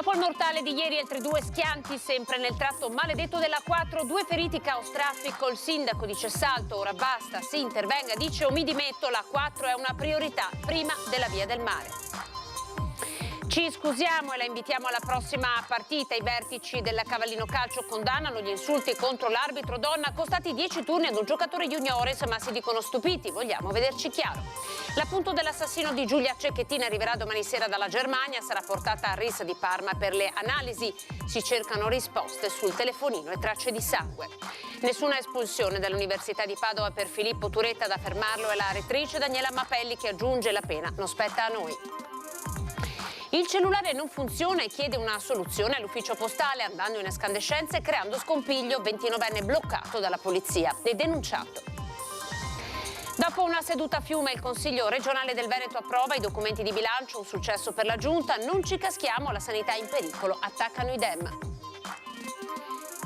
Dopo il mortale di ieri, altri 2 schianti sempre nel tratto maledetto della 4, 2 feriti, caos traffico. Il sindaco dice salto, ora basta, si intervenga, dice o mi dimetto, la 4 è una priorità prima della via del mare. Ci scusiamo e la invitiamo alla prossima partita. I vertici del Cavallino Calcio condannano gli insulti contro l'arbitro donna, costati 10 turni ad un giocatore juniores, ma si dicono stupiti. Vogliamo vederci chiaro. L'appunto dell'assassino di Giulia Cecchettin arriverà domani sera dalla Germania, sarà portata a RIS di Parma per le analisi. Si cercano risposte sul telefonino e tracce di sangue. Nessuna espulsione dall'Università di Padova per Filippo Turetta, da fermarlo è la rettrice Daniela Mapelli, che aggiunge: la pena non spetta a noi. Il cellulare non funziona e chiede una soluzione all'ufficio postale, andando in escandescenze e creando scompiglio. 29enne bloccato dalla polizia e denunciato. Dopo una seduta a Fiume, il Consiglio regionale del Veneto approva i documenti di bilancio, un successo per la Giunta. Non ci caschiamo, la sanità è in pericolo, attaccano i Dem.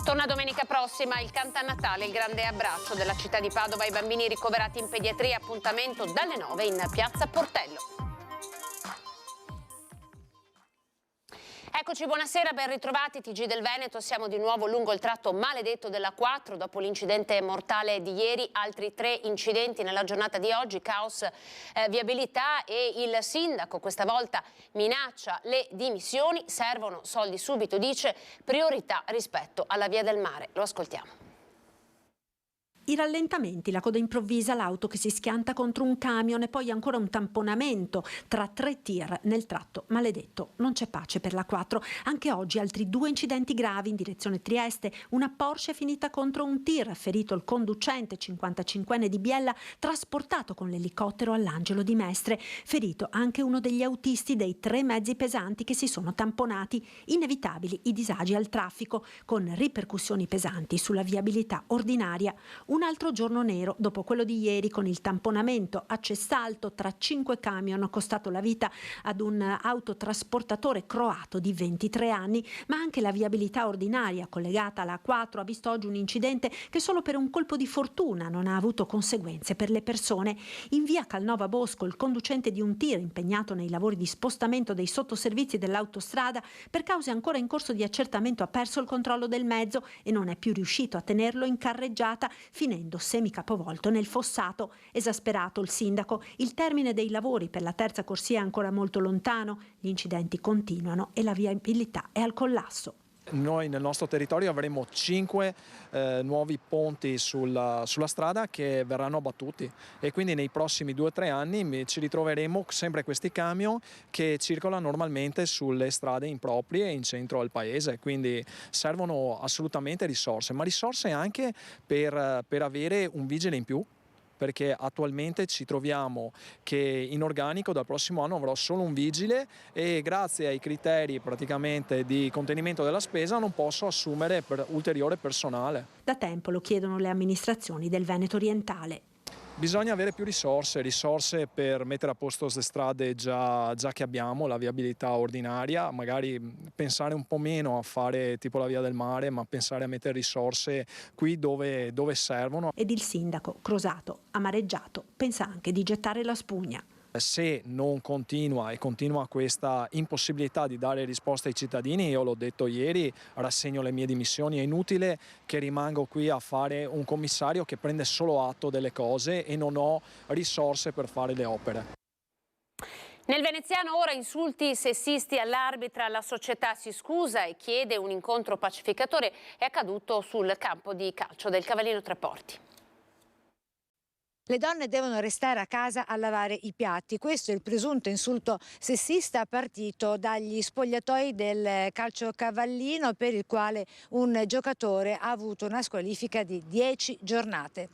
Torna domenica prossima il Canta Natale, il grande abbraccio della città di Padova ai bambini ricoverati in pediatria, appuntamento dalle 9 in piazza Portello. Eccoci, buonasera, ben ritrovati, TG del Veneto. Siamo di nuovo lungo il tratto maledetto della 4. Dopo l'incidente mortale di ieri, altri 3 incidenti nella giornata di oggi, caos viabilità, e il sindaco questa volta minaccia le dimissioni. Servono soldi subito, dice, priorità rispetto alla via del mare. Lo ascoltiamo. I rallentamenti, la coda improvvisa, l'auto che si schianta contro un camion e poi ancora un tamponamento tra 3 tir nel tratto maledetto. Non c'è pace per la 4. Anche oggi altri 2 incidenti gravi in direzione Trieste. Una Porsche è finita contro un tir, ferito il conducente 55enne di Biella, trasportato con l'elicottero all'Angelo di Mestre. Ferito anche uno degli autisti dei 3 mezzi pesanti che si sono tamponati. Inevitabili i disagi al traffico, con ripercussioni pesanti sulla viabilità ordinaria. Un altro giorno nero dopo quello di ieri, con il tamponamento a Cestalto tra 5 camion, costato la vita ad un autotrasportatore croato di 23 anni, ma anche la viabilità ordinaria collegata alla 4 ha visto oggi un incidente che solo per un colpo di fortuna non ha avuto conseguenze per le persone. In via Calnova Bosco, il conducente di un tir impegnato nei lavori di spostamento dei sottoservizi dell'autostrada, per cause ancora in corso di accertamento, ha perso il controllo del mezzo e non è più riuscito a tenerlo in carreggiata, finendo semicapovolto nel fossato. Esasperato il sindaco, il termine dei lavori per la terza corsia è ancora molto lontano, gli incidenti continuano e la viabilità è al collasso. Noi nel nostro territorio avremo 5 nuovi ponti sulla strada che verranno abbattuti, e quindi nei prossimi 2 o 3 anni ci ritroveremo sempre questi camion che circolano normalmente sulle strade improprie in centro al paese. Quindi servono assolutamente risorse, ma risorse anche per avere un vigile in più, perché attualmente ci troviamo che in organico dal prossimo anno avrò solo un vigile e grazie ai criteri praticamente di contenimento della spesa non posso assumere ulteriore personale. Da tempo lo chiedono le amministrazioni del Veneto orientale. Bisogna avere più risorse per mettere a posto queste strade già che abbiamo, la viabilità ordinaria, magari pensare un po' meno a fare tipo la via del mare, ma pensare a mettere risorse qui dove servono. Ed il sindaco, Crosato, amareggiato, pensa anche di gettare la spugna. Se non continua questa impossibilità di dare risposte ai cittadini, io l'ho detto ieri, rassegno le mie dimissioni. È inutile che rimango qui a fare un commissario che prende solo atto delle cose e non ho risorse per fare le opere. Nel veneziano ora insulti sessisti all'arbitra, la società si scusa e chiede un incontro pacificatore. È accaduto sul campo di calcio del Cavallino Treporti. Le donne devono restare a casa a lavare i piatti. Questo è il presunto insulto sessista partito dagli spogliatoi del calcio cavallino, per il quale un giocatore ha avuto una squalifica di 10 giornate.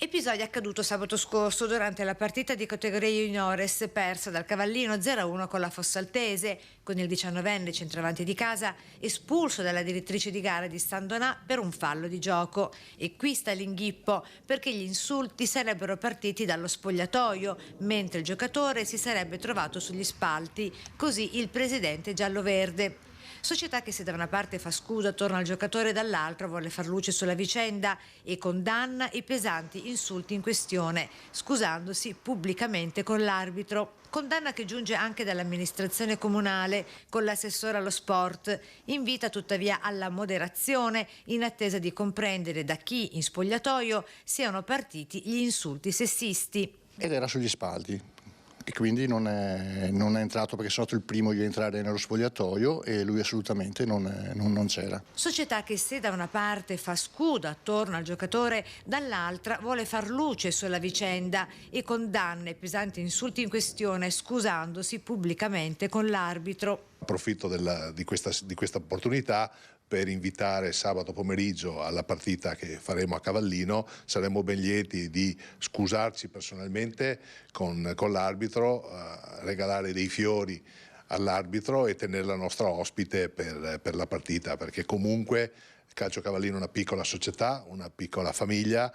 Episodio accaduto sabato scorso durante la partita di categoria juniores persa dal Cavallino 0-1 con la Fossaltese, con il 19enne centravanti di casa espulso dalla direttrice di gara di Sandonà per un fallo di gioco. E qui sta l'inghippo, perché gli insulti sarebbero partiti dallo spogliatoio, mentre il giocatore si sarebbe trovato sugli spalti, così il presidente gialloverde. Società che se da una parte fa scusa torna al giocatore, dall'altra vuole far luce sulla vicenda e condanna i pesanti insulti in questione, scusandosi pubblicamente con l'arbitro. Condanna che giunge anche dall'amministrazione comunale con l'assessore allo sport. Invita tuttavia alla moderazione in attesa di comprendere da chi in spogliatoio siano partiti gli insulti sessisti. Ed era sugli spalti. E quindi non è entrato, perché sono stato il primo io a entrare nello spogliatoio e lui assolutamente non c'era. Società che se da una parte fa scudo attorno al giocatore, dall'altra vuole far luce sulla vicenda e condanna i pesanti insulti in questione, scusandosi pubblicamente con l'arbitro. Approfitto di questa opportunità per invitare sabato pomeriggio alla partita che faremo a Cavallino. Saremo ben lieti di scusarci personalmente con l'arbitro, regalare dei fiori all'arbitro e tenere la nostra ospite per la partita, perché comunque il Calcio Cavallino è una piccola società, una piccola famiglia.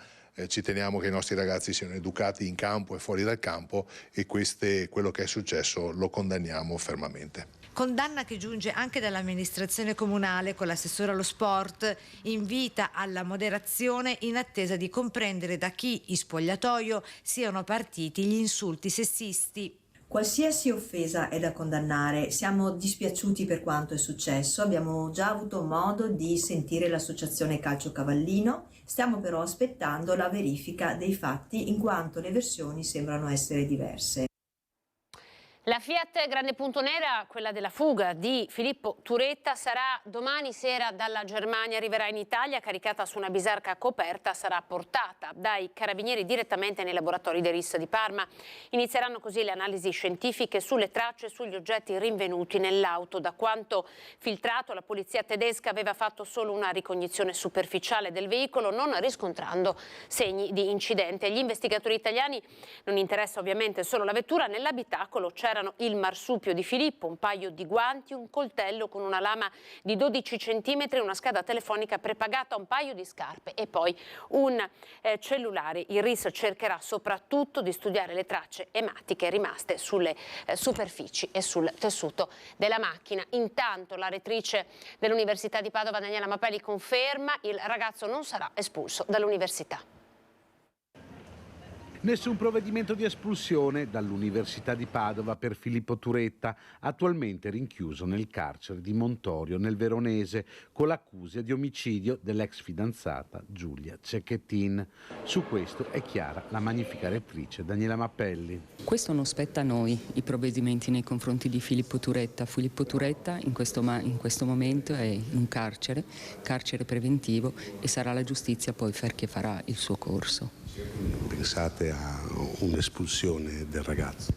Ci teniamo che i nostri ragazzi siano educati in campo e fuori dal campo, e quello che è successo lo condanniamo fermamente. Condanna che giunge anche dall'amministrazione comunale con l'assessore allo sport. Invita alla moderazione in attesa di comprendere da chi in spogliatoio siano partiti gli insulti sessisti. Qualsiasi offesa è da condannare, siamo dispiaciuti per quanto è successo, abbiamo già avuto modo di sentire l'associazione Calcio Cavallino, stiamo però aspettando la verifica dei fatti in quanto le versioni sembrano essere diverse. La Fiat Grande Punto Nera, quella della fuga di Filippo Turetta, sarà domani sera dalla Germania, arriverà in Italia caricata su una bisarca coperta, sarà portata dai carabinieri direttamente nei laboratori del RIS di Parma. Inizieranno così le analisi scientifiche sulle tracce e sugli oggetti rinvenuti nell'auto. Da quanto filtrato, la polizia tedesca aveva fatto solo una ricognizione superficiale del veicolo, non riscontrando segni di incidente. Agli investigatori italiani non interessa ovviamente solo la vettura, nell'abitacolo c'erano il marsupio di Filippo, un paio di guanti, un coltello con una lama di 12 cm, una scheda telefonica prepagata, un paio di scarpe e poi un cellulare. Il RIS cercherà soprattutto di studiare le tracce ematiche rimaste sulle superfici e sul tessuto della macchina. Intanto la rettrice dell'Università di Padova, Daniela Mapelli, conferma: il ragazzo non sarà espulso dall'università. Nessun provvedimento di espulsione dall'Università di Padova per Filippo Turetta, attualmente rinchiuso nel carcere di Montorio, nel Veronese, con l'accusa di omicidio dell'ex fidanzata Giulia Cecchettin. Su questo è chiara la magnifica rettrice Daniela Mapelli. Questo non spetta a noi, i provvedimenti nei confronti di Filippo Turetta. Filippo Turetta in questo momento è in un carcere preventivo, e sarà la giustizia poi che farà il suo corso. Pensate a un'espulsione del ragazzo?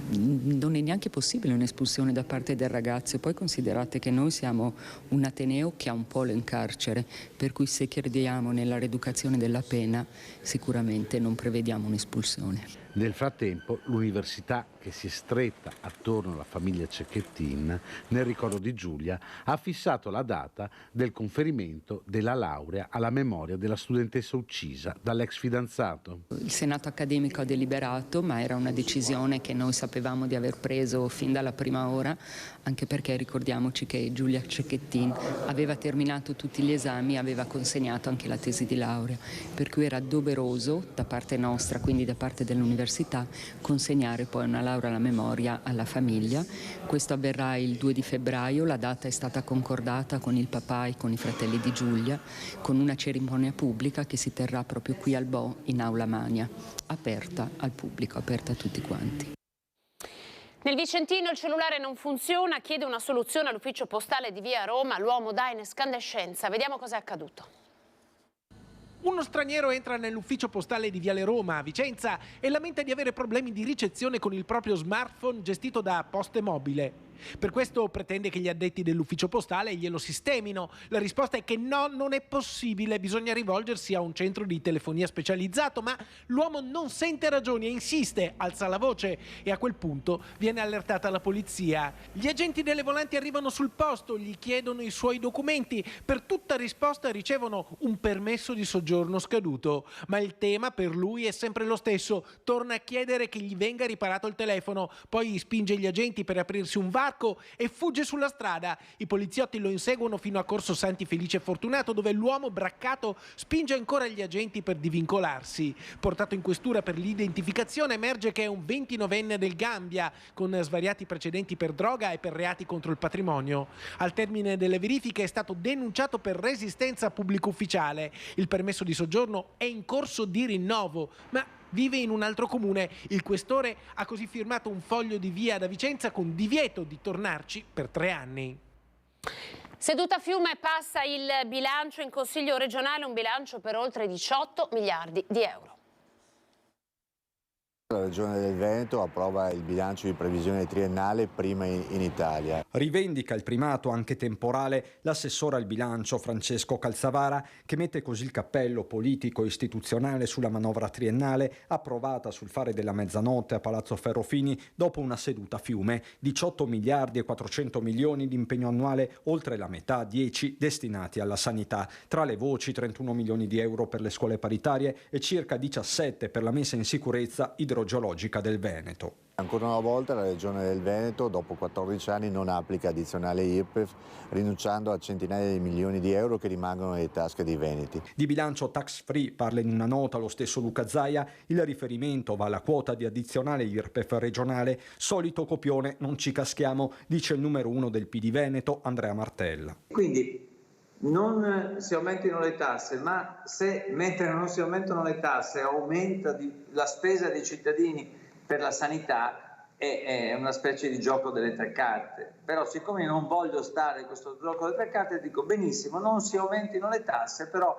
Non è neanche possibile un'espulsione da parte del ragazzo. Poi considerate che noi siamo un ateneo che ha un polo in carcere, per cui se crediamo nella rieducazione della pena sicuramente non prevediamo un'espulsione. Nel frattempo l'università, che si è stretta attorno alla famiglia Cecchettin nel ricordo di Giulia, ha fissato la data del conferimento della laurea alla memoria della studentessa uccisa dall'ex fidanzato. Il Senato accademico ha deliberato, ma era una decisione che noi sapevamo di aver preso fin dalla prima ora, anche perché ricordiamoci che Giulia Cecchettin aveva terminato tutti gli esami, aveva consegnato anche la tesi di laurea, per cui era doveroso da parte nostra, quindi da parte dell'università, consegnare poi una laurea alla memoria alla famiglia. Questo avverrà il 2 di febbraio, la data è stata concordata con il papà e con i fratelli di Giulia, con una cerimonia pubblica che si terrà proprio qui al Bo, in Aula Magna, aperta al pubblico, aperta a tutti quanti. Nel Vicentino il cellulare non funziona, chiede una soluzione all'ufficio postale di via Roma, l'uomo dà in escandescenza. Vediamo cosa è accaduto. Uno straniero entra nell'ufficio postale di Viale Roma a Vicenza e lamenta di avere problemi di ricezione con il proprio smartphone gestito da Poste Mobile. Per questo pretende che gli addetti dell'ufficio postale glielo sistemino. La risposta è che no, non è possibile, bisogna rivolgersi a un centro di telefonia specializzato, ma l'uomo non sente ragioni e insiste, alza la voce e a quel punto viene allertata la polizia. Gli agenti delle volanti arrivano sul posto, gli chiedono i suoi documenti, per tutta risposta ricevono un permesso di soggiorno scaduto, ma il tema per lui è sempre lo stesso, torna a chiedere che gli venga riparato il telefono, poi spinge gli agenti per aprirsi un VAR varco e fugge sulla strada. I poliziotti lo inseguono fino a Corso Santi Felice Fortunato, dove l'uomo braccato spinge ancora gli agenti per divincolarsi. Portato in questura per l'identificazione, emerge che è un 29enne del Gambia, con svariati precedenti per droga e per reati contro il patrimonio. Al termine delle verifiche è stato denunciato per resistenza pubblico ufficiale. Il permesso di soggiorno è in corso di rinnovo, ma vive in un altro comune. Il questore ha così firmato un foglio di via da Vicenza con divieto di tornarci per 3 anni. Seduta Fiume, passa il bilancio in Consiglio regionale, un bilancio per oltre 18 miliardi di euro. La Regione del Veneto approva il bilancio di previsione triennale prima in Italia. Rivendica il primato anche temporale l'assessore al bilancio Francesco Calzavara, che mette così il cappello politico e istituzionale sulla manovra triennale approvata sul fare della mezzanotte a Palazzo Ferrofini dopo una seduta Fiume. 18 miliardi e 400 milioni di impegno annuale, oltre la metà, 10 destinati alla sanità. Tra le voci 31 milioni di euro per le scuole paritarie e circa 17 per la messa in sicurezza idrogeologica del Veneto. Ancora una volta la Regione del Veneto, dopo 14 anni, non applica addizionale IRPEF, rinunciando a centinaia di milioni di euro che rimangono nelle tasche dei veneti. Di bilancio tax free parla in una nota lo stesso Luca Zaia. Il riferimento va alla quota di addizionale IRPEF regionale. Solito copione, non ci caschiamo, dice il numero 1 del PD Veneto, Andrea Martella. Quindi non si aumentino le tasse, ma se mentre non si aumentano le tasse aumenta la spesa dei cittadini per la sanità, è una specie di gioco delle 3 carte. Però siccome non voglio stare in questo gioco delle 3 carte, dico benissimo, non si aumentino le tasse, però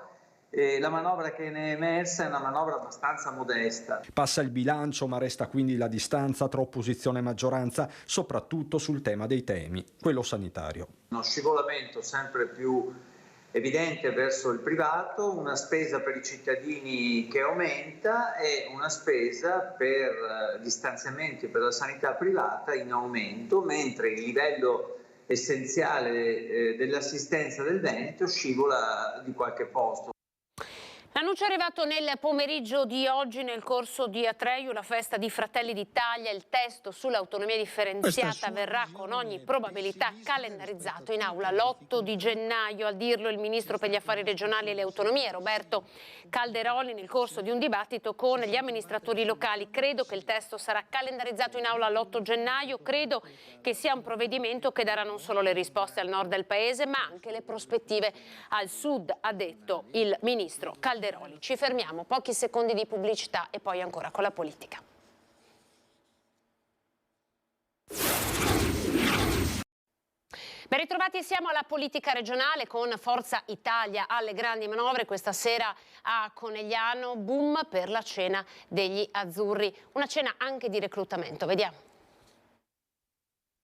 la manovra che ne è emersa è una manovra abbastanza modesta. Passa il bilancio, ma resta quindi la distanza tra opposizione e maggioranza, soprattutto sul tema dei temi, quello sanitario. Uno scivolamento sempre più evidente verso il privato, una spesa per i cittadini che aumenta e una spesa per gli stanziamenti per la sanità privata in aumento, mentre il livello essenziale dell'assistenza del Veneto scivola di qualche posto. L'annuncio è arrivato nel pomeriggio di oggi nel corso di Atreju, la festa di Fratelli d'Italia. Il testo sull'autonomia differenziata verrà con ogni probabilità calendarizzato in aula l'8 di gennaio. A dirlo il ministro per gli affari regionali e le autonomie, Roberto Calderoli, nel corso di un dibattito con gli amministratori locali. Credo che il testo sarà calendarizzato in aula l'8 gennaio. Credo che sia un provvedimento che darà non solo le risposte al nord del paese, ma anche le prospettive al sud, ha detto il ministro Calderoli. Ci fermiamo, pochi secondi di pubblicità e poi ancora con la politica. Ben ritrovati, siamo alla politica regionale con Forza Italia alle grandi manovre. Questa sera a Conegliano, boom per la cena degli azzurri, una cena anche di reclutamento, vediamo.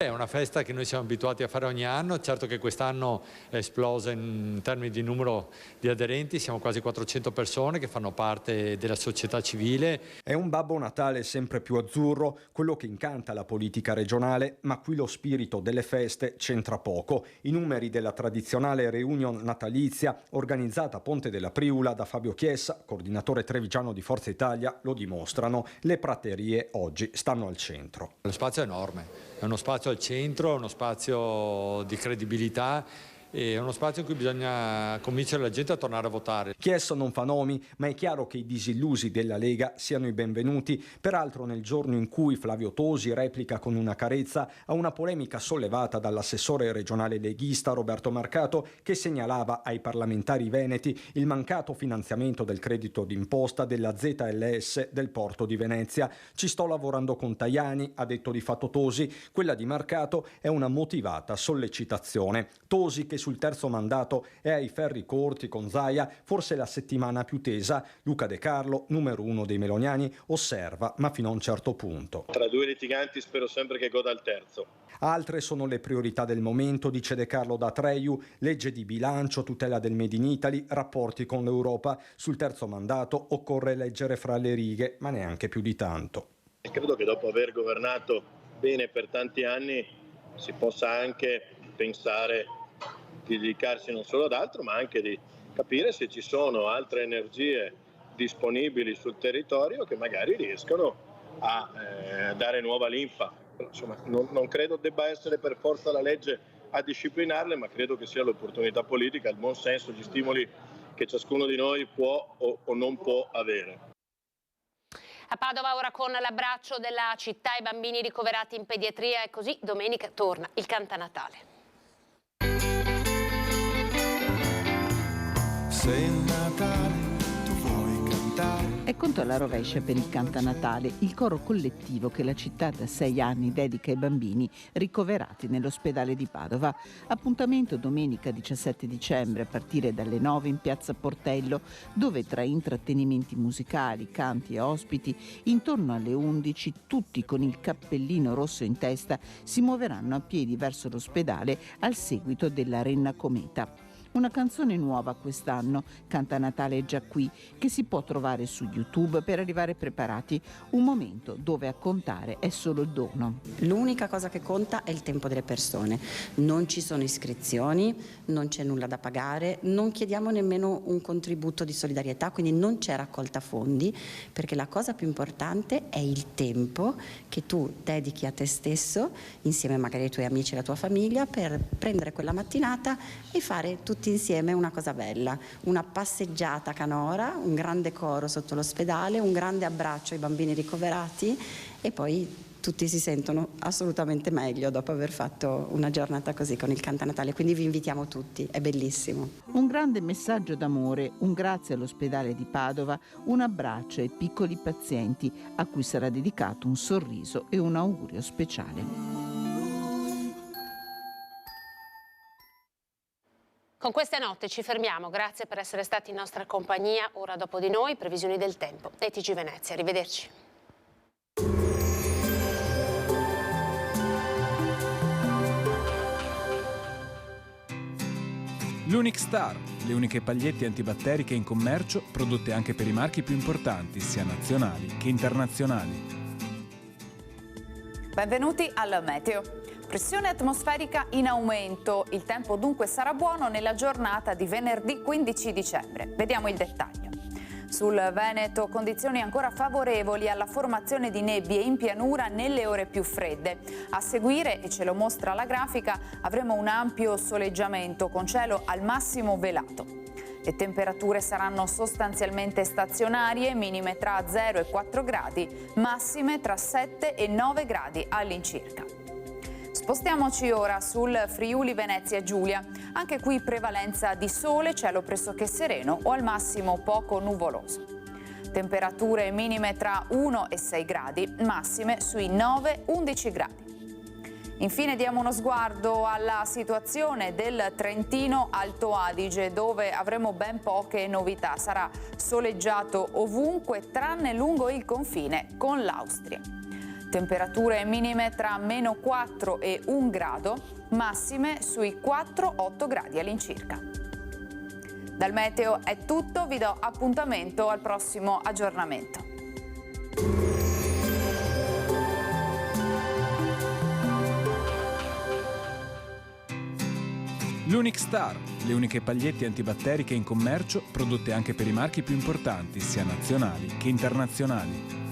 È una festa che noi siamo abituati a fare ogni anno, certo che quest'anno è esplosa in termini di numero di aderenti, siamo quasi 400 persone che fanno parte della società civile. È un Babbo Natale sempre più azzurro, quello che incanta la politica regionale, ma qui lo spirito delle feste c'entra poco. I numeri della tradizionale reunion natalizia organizzata a Ponte della Priula da Fabio Chiesa, coordinatore trevigiano di Forza Italia, lo dimostrano. Le praterie oggi stanno al centro. Lo spazio è enorme, è uno spazio al centro, uno spazio di credibilità e uno spazio in cui bisogna convincere la gente a tornare a votare. Chiesa non fa nomi, ma è chiaro che i disillusi della Lega siano i benvenuti. Peraltro nel giorno in cui Flavio Tosi replica con una carezza a una polemica sollevata dall'assessore regionale leghista Roberto Marcato, che segnalava ai parlamentari veneti il mancato finanziamento del credito d'imposta della ZLS del Porto di Venezia. Ci sto lavorando con Tajani, ha detto di fatto Tosi. Quella di Marcato è una motivata sollecitazione. Tosi, che sul terzo mandato è ai ferri corti con Zaia, forse la settimana più tesa. Luca De Carlo, numero 1 dei meloniani, osserva, ma fino a un certo punto. Tra 2 litiganti spero sempre che goda il terzo. Altre sono le priorità del momento, dice De Carlo da Atreju: legge di bilancio, tutela del Made in Italy, rapporti con l'Europa. Sul terzo mandato occorre leggere fra le righe, ma neanche più di tanto. Credo che dopo aver governato bene per tanti anni si possa anche pensare di dedicarsi non solo ad altro, ma anche di capire se ci sono altre energie disponibili sul territorio che magari riescono a dare nuova linfa Però, insomma, non credo debba essere per forza la legge a disciplinarle, ma credo che sia l'opportunità politica, il buon senso, gli stimoli che ciascuno di noi può o non può avere. A Padova ora con l'abbraccio della città ai bambini ricoverati in pediatria e così domenica torna il Cantanatale. Se il Natale tu vuoi cantare. È conto alla rovescia per il Cantanatale, il coro collettivo che la città da 6 anni dedica ai bambini ricoverati nell'ospedale di Padova. Appuntamento domenica 17 dicembre a partire dalle 9 in piazza Portello, dove tra intrattenimenti musicali, canti e ospiti, intorno alle 11 tutti con il cappellino rosso in testa si muoveranno a piedi verso l'ospedale al seguito della Renna Cometa. Una canzone nuova quest'anno, Cantanatale è già qui, che si può trovare su YouTube per arrivare preparati. Un momento dove a contare è solo il dono. L'unica cosa che conta è il tempo delle persone. Non ci sono iscrizioni, non c'è nulla da pagare, non chiediamo nemmeno un contributo di solidarietà, quindi non c'è raccolta fondi, perché la cosa più importante è il tempo che tu dedichi a te stesso, insieme magari ai tuoi amici e alla tua famiglia, per prendere quella mattinata e fare tutti insieme una cosa bella, una passeggiata canora, un grande coro sotto l'ospedale, un grande abbraccio ai bambini ricoverati e poi tutti si sentono assolutamente meglio dopo aver fatto una giornata così con il Cantanatale, quindi vi invitiamo tutti, è bellissimo. Un grande messaggio d'amore, un grazie all'ospedale di Padova, un abbraccio ai piccoli pazienti a cui sarà dedicato un sorriso e un augurio speciale. Con queste note ci fermiamo, grazie per essere stati in nostra compagnia. Ora dopo di noi, previsioni del tempo e TG Venezia. Arrivederci. L'Unic Star, le uniche pagliette antibatteriche in commercio, prodotte anche per i marchi più importanti, sia nazionali che internazionali. Benvenuti al Meteo. Pressione atmosferica in aumento, il tempo dunque sarà buono nella giornata di venerdì 15 dicembre. Vediamo il dettaglio. Sul Veneto condizioni ancora favorevoli alla formazione di nebbie in pianura nelle ore più fredde. A seguire, e ce lo mostra la grafica, avremo un ampio soleggiamento con cielo al massimo velato. Le temperature saranno sostanzialmente stazionarie, minime tra 0 e 4 gradi, massime tra 7 e 9 gradi all'incirca. Spostiamoci ora sul Friuli Venezia Giulia. Anche qui prevalenza di sole, cielo pressoché sereno o al massimo poco nuvoloso. Temperature minime tra 1 e 6 gradi, massime sui 9-11 gradi. Infine diamo uno sguardo alla situazione del Trentino Alto Adige, dove avremo ben poche novità. Sarà soleggiato ovunque tranne lungo il confine con l'Austria. Temperature minime tra meno 4 e 1 grado, massime sui 4-8 gradi all'incirca. Dal meteo è tutto, vi do appuntamento al prossimo aggiornamento. L'Unic Star, le uniche pagliette antibatteriche in commercio, prodotte anche per i marchi più importanti, sia nazionali che internazionali.